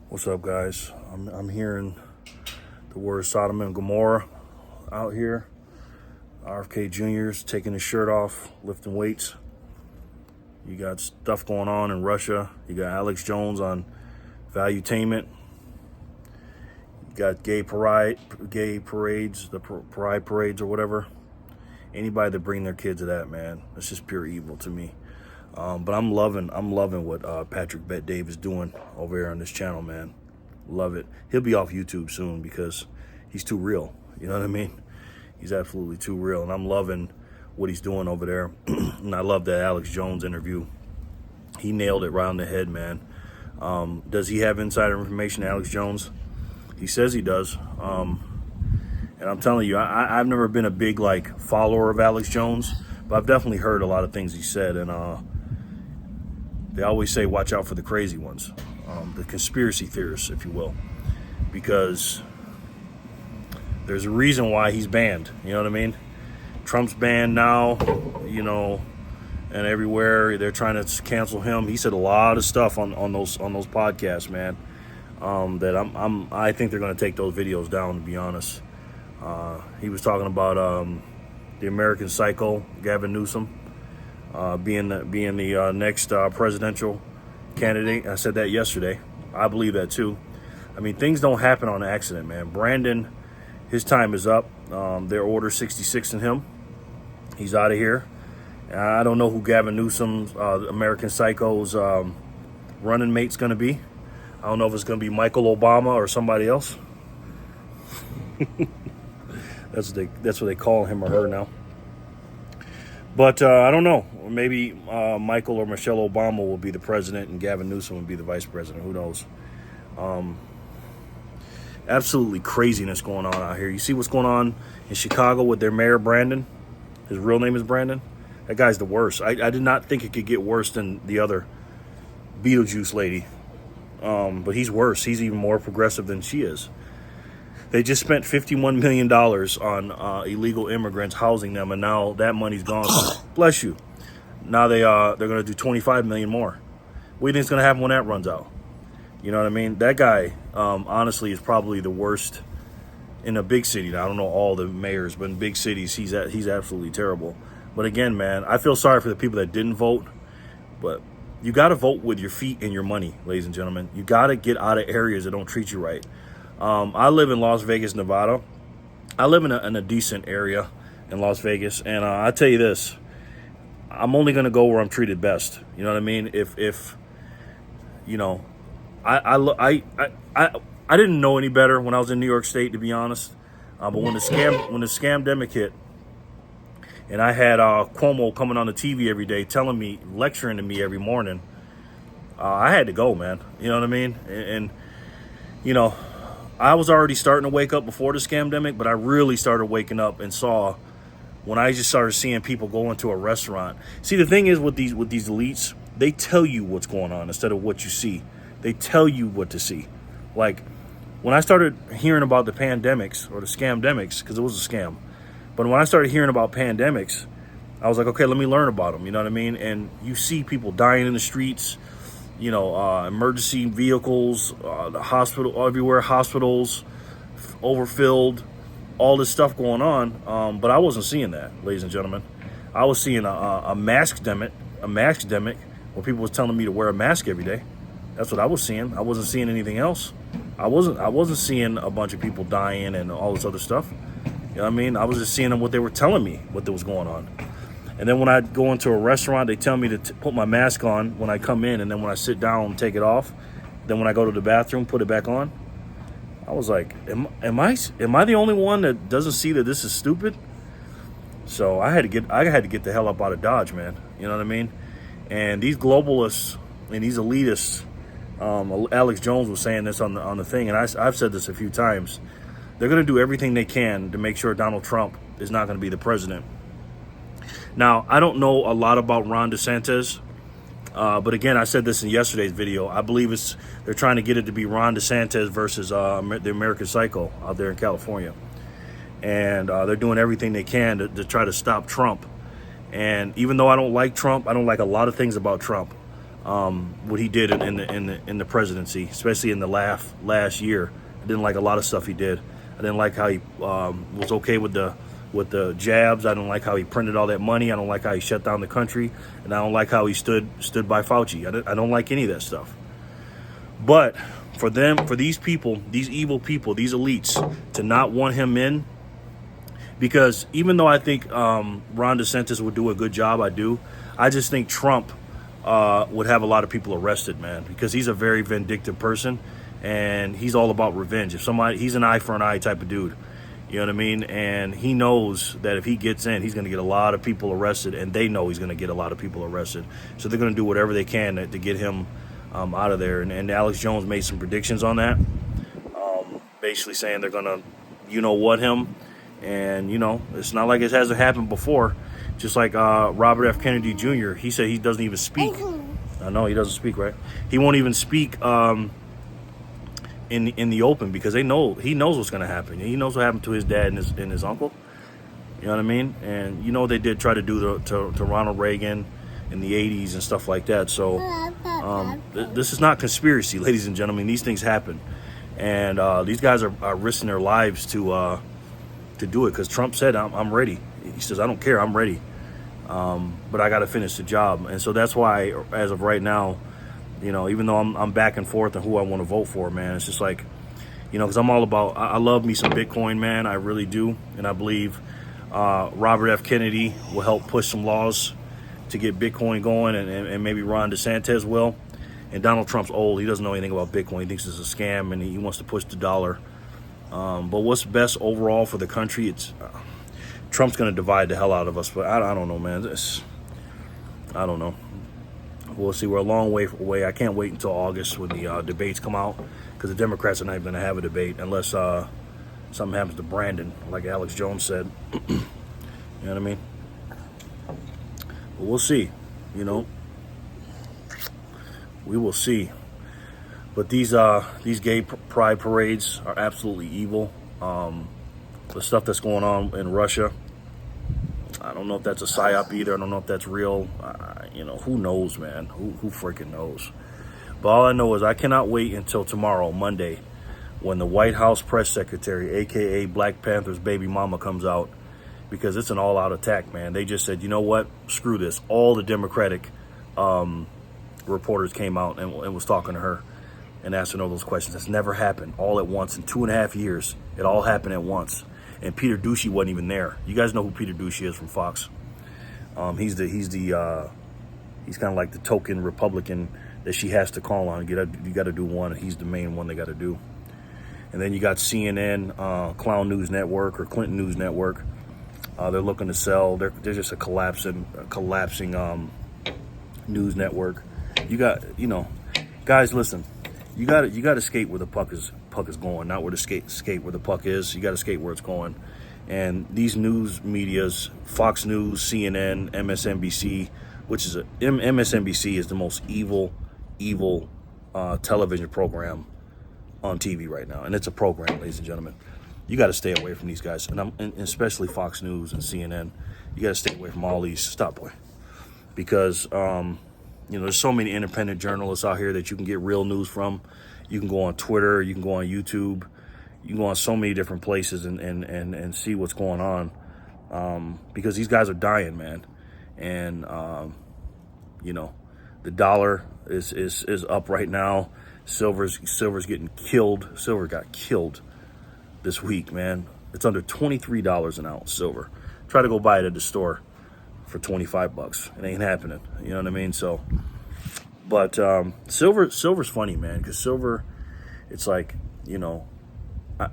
What's up, guys? I'm hearing the word Sodom and Gomorrah out here. RFK Jr.'s taking his shirt off, lifting weights. You got stuff going on in Russia. You got Alex Jones on Valuetainment. You got gay parades, the pride parades or whatever. Anybody that bring their kids to that, man, that's just pure evil to me. But I'm loving what Patrick Bet-Dave is doing over here on this channel, man. Love it. He'll be off YouTube soon because he's too real. You know what I mean? He's absolutely too real, and I'm loving what he's doing over there. And I love that Alex Jones interview. He nailed it right on the head, man. Does he have insider information, Alex Jones? He says he does. And I'm telling you, I've never been a big follower of Alex Jones, but I've definitely heard a lot of things he said, and they always say watch out for the crazy ones, the conspiracy theorists, if you will, because there's a reason why he's banned. You know what I mean? Trump's banned now, and everywhere they're trying to cancel him. He said a lot of stuff on those podcasts, man. That I think they're going to take those videos down, to be honest. He was talking about the American Psycho, Gavin Newsom, being the next presidential candidate. I said that yesterday. I believe that too. I mean, things don't happen on accident, man. Brandon, his time is up. They're Order 66 in him. He's out of here. I don't know who Gavin Newsom's American Psycho's running mate's going to be. I don't know if it's going to be Michael Obama or somebody else. That's what they call him or her now. But I don't know. Maybe Michael or Michelle Obama will be the president and Gavin Newsom will be the vice president. Who knows? Absolutely craziness going on out here. You see what's going on in Chicago with their mayor, Brandon? His real name is Brandon. That guy's the worst. I did not think it could get worse than the other Beetlejuice lady. But he's worse. He's even more progressive than she is. They just spent $51 million on illegal immigrants, housing them, and now that money's gone. Bless you. Now they're going to do $25 million more. What do you think is going to happen when that runs out? You know what I mean? That guy, honestly, is probably the worst in a big city. Now, I don't know all the mayors, but in big cities, he's absolutely terrible. But again, man, I feel sorry for the people that didn't vote. But you got to vote with your feet and your money, ladies and gentlemen. You got to get out of areas that don't treat you right. I live in Las Vegas, Nevada. I live in a decent area in Las Vegas, and I tell you this, I'm only going to go where I'm treated best. You know what I mean? If you know, I didn't know any better when I was in New York State, to be honest. But when the scamdemic hit, and I had Cuomo coming on the TV every day, lecturing to me every morning, I had to go, man. You know what I mean? And I was already starting to wake up before the scamdemic, but I really started waking up and saw when I just started seeing people go into a restaurant. See, the thing is with these elites, they tell you what's going on instead of what you see. They tell you what to see. Like when I started hearing about the pandemics or the scamdemics, because it was a scam, but when I started hearing about pandemics, I was like, okay, let me learn about them. You know what I mean? And you see people dying in the streets. Emergency vehicles, the hospital everywhere, hospitals overfilled, all this stuff going on. But I wasn't seeing that, ladies and gentlemen. I was seeing a mask-demic where people was telling me to wear a mask every day. That's what I was seeing. I wasn't seeing anything else. I wasn't seeing a bunch of people dying and all this other stuff. You know what I mean? I was just seeing what they were telling me, what was going on. And then when I go into a restaurant, they tell me to put my mask on when I come in, and then when I sit down, take it off. Then when I go to the bathroom, put it back on. I was like, am I the only one that doesn't see that this is stupid? So I had to get the hell up out of Dodge, man. You know what I mean? And these globalists and these elitists, Alex Jones was saying this on the thing, and I've said this a few times. They're going to do everything they can to make sure Donald Trump is not going to be the president. Now, I don't know a lot about Ron DeSantis, but again, I said this in yesterday's video. I believe they're trying to get it to be Ron DeSantis versus the American Psycho out there in California. And they're doing everything they can to try to stop Trump. And even though I don't like Trump, I don't like a lot of things about Trump. what he did in the presidency, especially in the last year. I didn't like a lot of stuff he did. I didn't like how he was okay with the jabs. I don't like how he printed all that money. I don't like how he shut down the country, and I don't like how he stood by Fauci. I don't like any of that stuff. But for these people, these evil people, these elites, to not want him in, because even though I think Ron DeSantis would do a good job, I just think Trump would have a lot of people arrested, man, because he's a very vindictive person, and he's all about revenge. He's an eye for an eye type of dude. You know what I mean? And he knows that if he gets in, he's going to get a lot of people arrested, and they know he's going to get a lot of people arrested. So they're going to do whatever they can to get him out of there. And Alex Jones made some predictions on that, basically saying they're going to, him. And, it's not like it hasn't happened before. Just like Robert F. Kennedy Jr., he said he doesn't even speak. I know he doesn't speak, right? He won't even speak in the open because he knows what's going to happen. He knows what happened to his dad and his uncle. You know what I mean? And they did try to do to Ronald Reagan in the 80s and stuff like that. So this is not conspiracy, ladies and gentlemen. These things happen, and these guys are risking their lives to do it because Trump said, "I'm ready." He says, "I don't care, I'm ready, but I got to finish the job." And so that's why, as of right now, even though I'm back and forth on who I want to vote for, man, it's just like, because I'm all about, I love me some Bitcoin, man. I really do. And I believe Robert F. Kennedy will help push some laws to get Bitcoin going, and maybe Ron DeSantis will. And Donald Trump's old. He doesn't know anything about Bitcoin. He thinks it's a scam, and he wants to push the dollar. But what's best overall for the country? It's Trump's going to divide the hell out of us. But I don't know, man. I don't know. We'll see. We're a long way away. I can't wait until August when the debates come out, because the Democrats are not even going to have a debate unless something happens to Brandon, like Alex Jones said. You know what I mean? But we'll see. We will see. But these gay pride parades are absolutely evil. The stuff that's going on in Russia, I don't know if that's a psyop either. I don't know if that's real. Who knows, man? Who freaking knows? But all I know is I cannot wait until tomorrow, Monday, when the White House press secretary, a.k.a. Black Panther's baby mama, comes out, because it's an all-out attack, man. They just said, you know what? Screw this. All the Democratic reporters came out and was talking to her and asking all those questions. That's never happened all at once in 2.5 years. It all happened at once. And Peter Ducey wasn't even there. You guys know who Peter Ducey is from Fox. He's kind of like the token Republican that she has to call on. You got to do one, and he's the main one they got to do. And then you got CNN, Clown News Network, or Clinton News Network. They're looking to sell. They're just a collapsing news network. You got, guys, listen. You got to skate where the puck is going, not where the skate where the puck is. You got to skate where it's going. And these news medias, Fox News, CNN, MSNBC, which is MSNBC is the most evil television program on TV right now, and it's a program, ladies and gentlemen. You got to stay away from these guys, and especially Fox News and CNN. You got to stay away from all these. Stop, boy, because there's so many independent journalists out here that you can get real news from. You can go on Twitter, you can go on YouTube, you can go on so many different places and see what's going on, because these guys are dying, man. And the dollar is up right now. Silver's getting killed. Silver got killed this week, man. It's under $23 an ounce, silver. Try to go buy it at the store for $25. It ain't happening. You know what I mean? So, but silver's funny, man, because silver, it's like,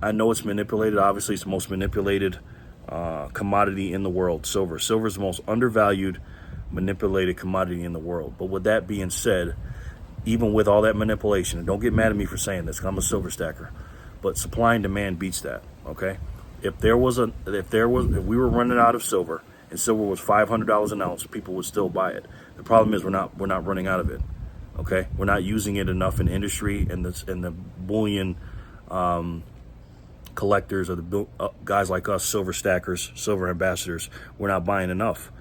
I know it's manipulated. Obviously, it's the most manipulated commodity in the world. Silver's the most undervalued, manipulated commodity in the world. But with that being said, even with all that manipulation, and don't get mad at me for saying this, 'cause I'm a silver stacker, but supply and demand beats that. Okay, if we were running out of silver and silver was $500 an ounce, people would still buy it. The problem is we're not running out of it. Okay, we're not using it enough in industry, and the bullion collectors, or the guys like us, silver stackers, silver ambassadors, we're not buying enough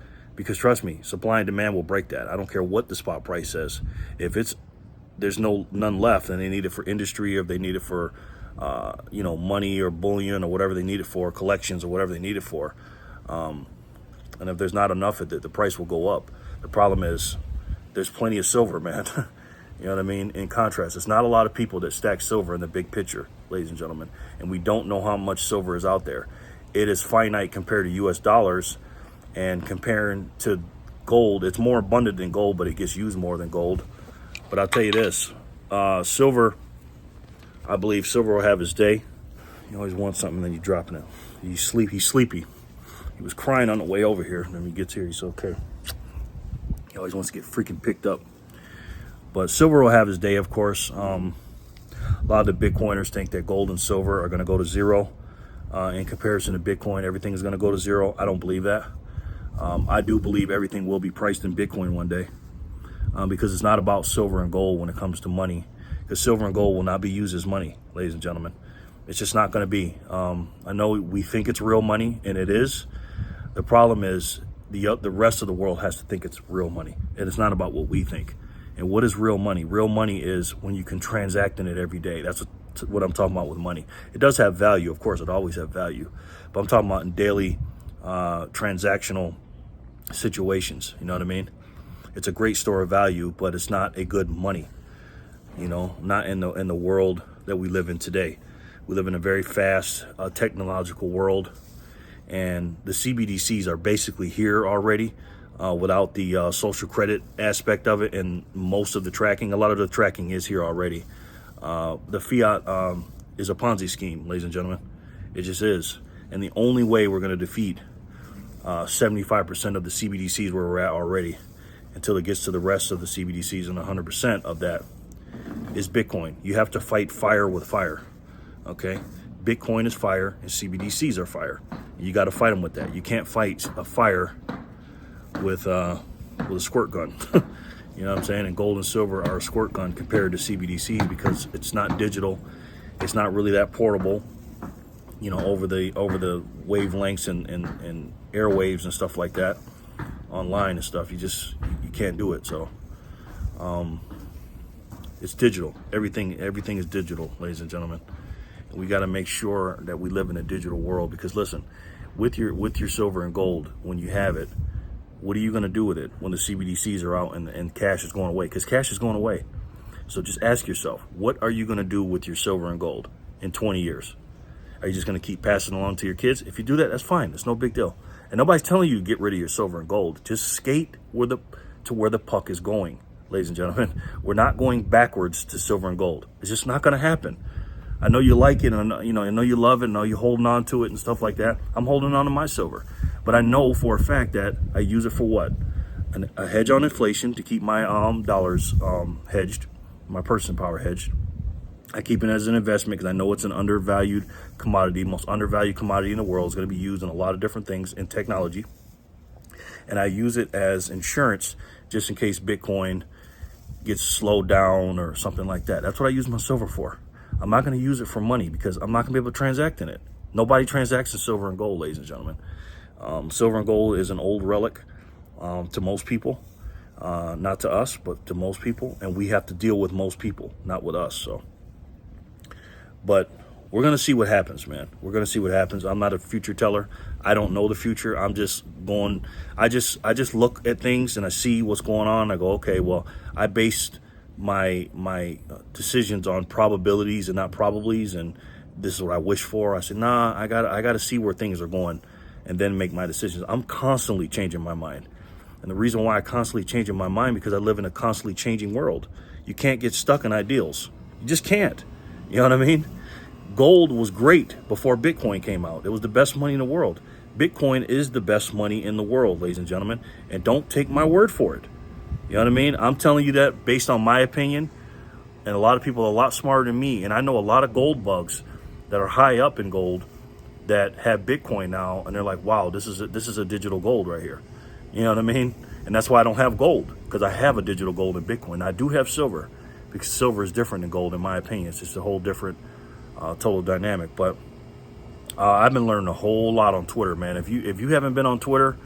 because trust me, supply and demand will break that. I don't care what the spot price says. If there's none left and they need it for industry, or if they need it for money or bullion or whatever they need it for, collections or whatever they need it for, and if there's not enough of it, the price will go up. The problem is there's plenty of silver, man. You know what I mean? In contrast, it's not a lot of people that stack silver in the big picture, ladies and gentlemen, and we don't know how much silver is out there. It is finite compared to US dollars, and comparing to gold, it's more abundant than gold, but it gets used more than gold. But I'll tell you this, silver, I believe silver will have his day. You always want something, then you're dropping it. He's sleepy. He was crying on the way over here. When he gets here, he's okay. He always wants to get freaking picked up. But silver will have his day, of course. A lot of the Bitcoiners think that gold and silver are going to go to zero. In comparison to Bitcoin, everything is going to go to zero. I don't believe that. I do believe everything will be priced in Bitcoin one day, because it's not about silver and gold when it comes to money. Because silver and gold will not be used as money, ladies and gentlemen. It's just not going to be. I know we think it's real money, and it is. The problem is the rest of the world has to think it's real money, and it's not about what we think. And what is real money? Real money is when you can transact in it every day. That's what I'm talking about with money. It does have value, of course. It always have value, but I'm talking about in daily transactional situations. You know what I mean? It's a great store of value, but it's not a good money. Not in the world that we live in today. We live in a very fast technological world, and the CBDCs are basically here already, without the social credit aspect of it, and most of the tracking. A lot of the tracking is here already. The fiat is a Ponzi scheme, ladies and gentlemen. It just is. And the only way we're going to defeat 75% of the CBDCs where we're at already, until it gets to the rest of the CBDCs and 100% of that, is Bitcoin. You have to fight fire with fire. Okay? Bitcoin is fire and CBDCs are fire. You got to fight them with that. You can't fight a fire with a squirt gun. You know what I'm saying? And gold and silver are a squirt gun compared to CBDC, because it's not digital. It's not really that portable, over the wavelengths and airwaves and stuff like that, online and stuff. You can't do it. So it's digital. Everything is digital, ladies and gentlemen. And we got to make sure that we live in a digital world, because listen, with your silver and gold, when you have it, what are you going to do with it when the CBDCs are out and cash is going away? Because cash is going away. So just ask yourself, what are you going to do with your silver and gold in 20 years? Are you just going to keep passing along to your kids? If you do that, that's fine. It's no big deal. And nobody's telling you to get rid of your silver and gold. Just skate to where the puck is going, ladies and gentlemen. We're not going backwards to silver and gold. It's just not going to happen. I know you like it, and I know you love it, and I know you're holding on to it and stuff like that. I'm holding on to my silver. But I know for a fact that I use it for what? A hedge on inflation, to keep my dollars hedged, my purchasing power hedged. I keep it as an investment because I know it's an undervalued commodity. Most undervalued commodity in the world. Is going to be used in a lot of different things in technology. And I use it as insurance just in case Bitcoin gets slowed down or something like that. That's what I use my silver for. I'm not going to use it for money because I'm not going to be able to transact in it. Nobody transacts in silver and gold, ladies and gentlemen. Silver and gold is an old relic to most people. Not to us, but to most people. And we have to deal with most people, not with us. So, but we're going to see what happens, man. We're going to see what happens. I'm not a future teller. I don't know the future. I'm just going, I just look at things and I see what's going on. I go, okay, well, I based my decisions on probabilities and not probablys, and this is what I wish for. I said, nah, I got to see where things are going and then make my decisions. I'm constantly changing my mind. And the reason why I constantly changing my mind, because I live in a constantly changing world. You can't get stuck in ideals. You just can't. You know what I mean? Gold was great before Bitcoin came out. It was the best money in the world. Bitcoin is the best money in the world, ladies and gentlemen. And don't take my word for it. You know what I mean? I'm telling you that based on my opinion. And a lot of people are a lot smarter than me. And I know a lot of gold bugs that are high up in gold that have Bitcoin now. And they're like, wow, this is a digital gold right here. You know what I mean? And that's why I don't have gold, because I have a digital gold in Bitcoin. I do have silver, because silver is different than gold, in my opinion. It's just a whole different total dynamic. But I've been learning a whole lot on Twitter, man. If you haven't been on Twitter,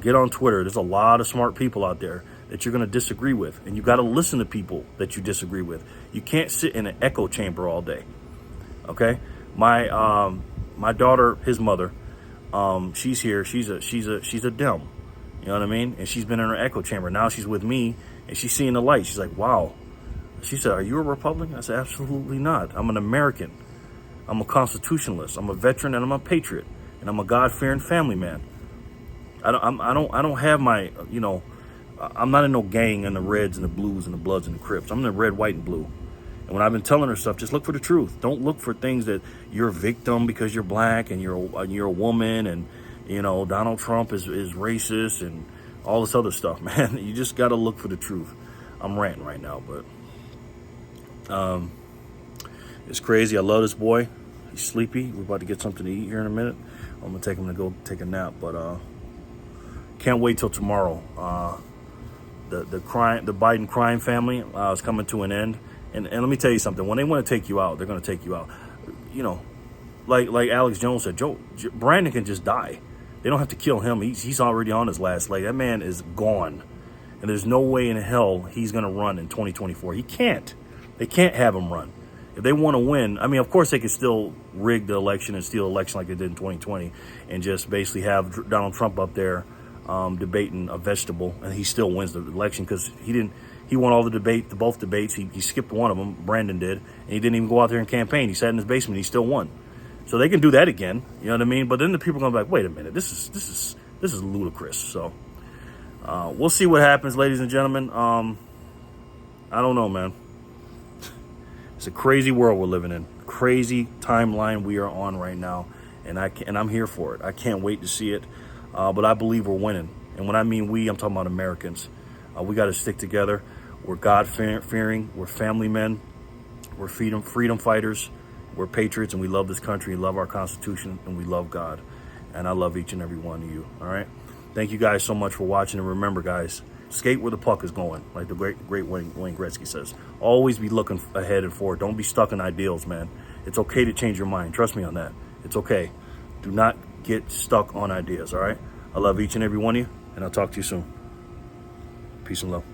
Get on Twitter. There's a lot of smart people out there that you're going to disagree with, and you got to listen to people that you disagree with. You can't sit in an echo chamber all day. Okay, my daughter, his mother, she's here. She's a Dem. You know what I mean? And she's been in her echo chamber. Now she's with me, and she's seeing the light. She's like, wow. She said, are you a Republican? I said, absolutely not. I'm an American. I'm a constitutionalist. I'm a veteran, and I'm a patriot, and I'm a God-fearing family man. I don't have my, you know, I'm not in no gang and the Reds and the Blues and the Bloods and the Crips. I'm in the red, white, and blue. And when I've been telling her stuff, just look for the truth. Don't look for things that you're a victim because you're black and you're a woman, and you know Donald Trump is racist and all this other stuff, man. You just got to look for the truth. I'm ranting right now, but it's crazy. I love this boy. He's sleepy. We're about to get something to eat here in a minute. I'm gonna take him to go take a nap, but can't wait till tomorrow. The Biden crime family is coming to an end. And let me tell you something. When they want to take you out, they're going to take you out. You know, like Alex Jones said, Brandon can just die. They don't have to kill him. He's already on his last leg. That man is gone. And there's no way in hell he's going to run in 2024. He can't. They can't have him run. If they want to win, I mean, of course they could still rig the election and steal the election like they did in 2020 and just basically have Donald Trump up there debating a vegetable, and he still wins the election because he won all both debates. He skipped one of them, Brandon did, and he didn't even go out there and campaign. He sat in his basement, he still won. So they can do that again, you know what I mean? But then the people are going to be like, wait a minute, this is ludicrous. So we'll see what happens, ladies and gentlemen. I don't know, man. It's a crazy world we're living in. Crazy timeline we are on right now, and I'm here for it. I can't wait to see it. But I believe we're winning. And when I mean we, I'm talking about Americans. We got to stick together. We're God-fearing. We're family men. We're freedom fighters. We're patriots, and we love this country, love our Constitution, and we love God. And I love each and every one of you, all right? Thank you guys so much for watching. And remember, guys, skate where the puck is going, like the great Wayne Gretzky says. Always be looking ahead and forward. Don't be stuck in ideals, man. It's okay to change your mind. Trust me on that. It's okay. Do not get stuck on ideas, all right? I love each and every one of you, and I'll talk to you soon. Peace and love.